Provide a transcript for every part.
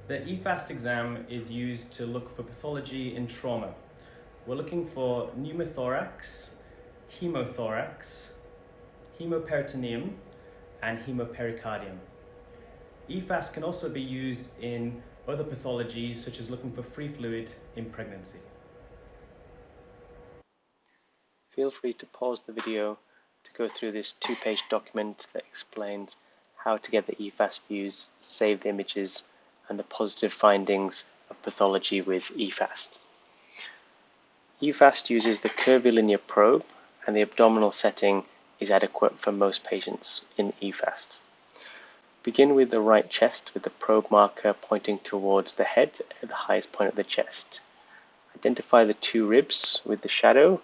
The eFAST exam is used to look for pathology in trauma. We're looking for pneumothorax, hemothorax, hemoperitoneum, and hemopericardium. eFAST can also be used in other pathologies, such as looking for free fluid in pregnancy. Feel free to pause the video to go through this 2-page document that explains how to get the eFAST views, save the images, and the positive findings of pathology with eFAST. eFAST uses the curvilinear probe, and the abdominal setting is adequate for most patients in eFAST. Begin with the right chest with the probe marker pointing towards the head at the highest point of the chest. Identify the 2 ribs with the shadow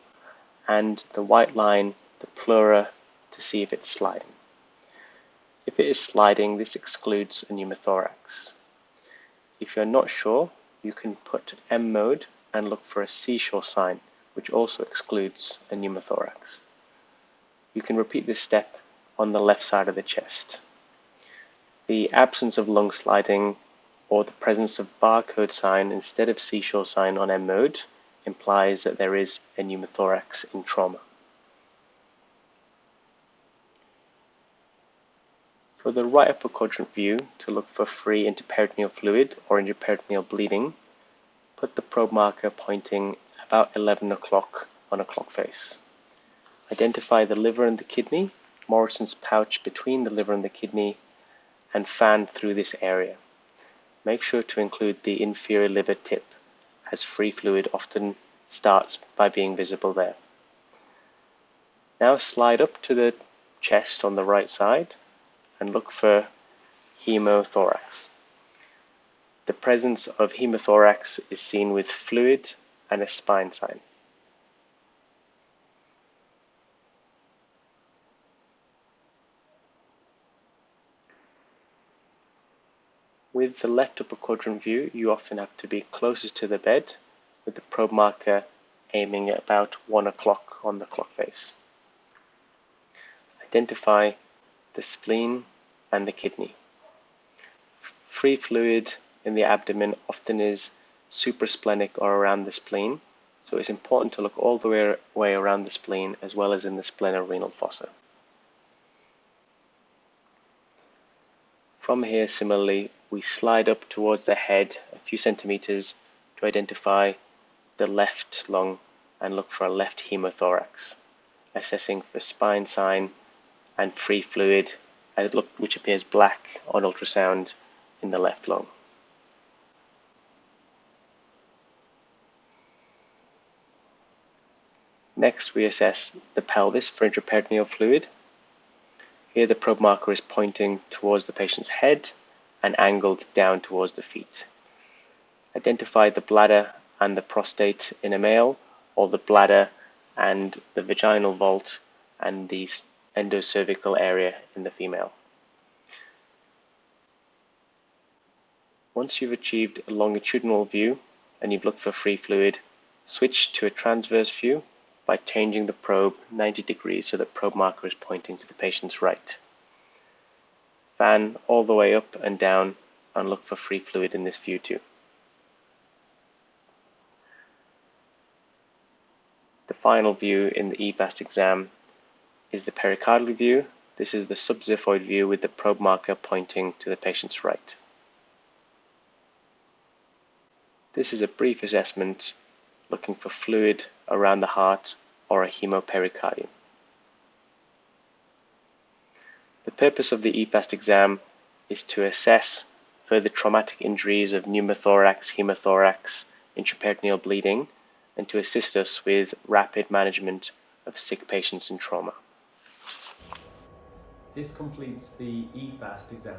and the white line, the pleura, to see if it's sliding. If it is sliding, this excludes a pneumothorax. If you're not sure, you can put M mode and look for a seashore sign, which also excludes a pneumothorax. You can repeat this step on the left side of the chest. The absence of lung sliding or the presence of barcode sign instead of seashore sign on M mode implies that there is a pneumothorax in trauma. For the right upper quadrant view, to look for free interperitoneal fluid or interperitoneal bleeding, put the probe marker pointing about 11 o'clock on a clock face. Identify the liver and the kidney, Morrison's pouch between the liver and the kidney, and fan through this area. Make sure to include the inferior liver tip, as free fluid often starts by being visible there. Now slide up to the chest on the right side and look for hemothorax. The presence of hemothorax is seen with fluid and a spine sign. With the left upper quadrant view, you often have to be closest to the bed, with the probe marker aiming at about 1 o'clock on the clock face. Identify the spleen and the kidney. Free fluid in the abdomen often is suprasplenic or around the spleen, so it's important to look all the way around the spleen as well as in the splenorenal fossa. From here, similarly, we slide up towards the head a few centimeters to identify the left lung and look for a left hemothorax, assessing for spine sign and free fluid which appears black on ultrasound in the left lung. Next, we assess the pelvis for intraperitoneal fluid. Here the probe marker is pointing towards the patient's head and angled down towards the feet. Identify the bladder and the prostate in a male, or the bladder and the vaginal vault and the endocervical area in the female. Once you've achieved a longitudinal view and you've looked for free fluid, switch to a transverse view by changing the probe 90 degrees so that probe marker is pointing to the patient's right. Fan all the way up and down and look for free fluid in this view too. The final view in the eFAST exam is the pericardial view. This is the subxiphoid view with the probe marker pointing to the patient's right. This is a brief assessment looking for fluid around the heart or a hemopericardium. The purpose of the eFAST exam is to assess further traumatic injuries of pneumothorax, hemothorax, intraperitoneal bleeding, and to assist us with rapid management of sick patients in trauma. This completes the eFAST exam.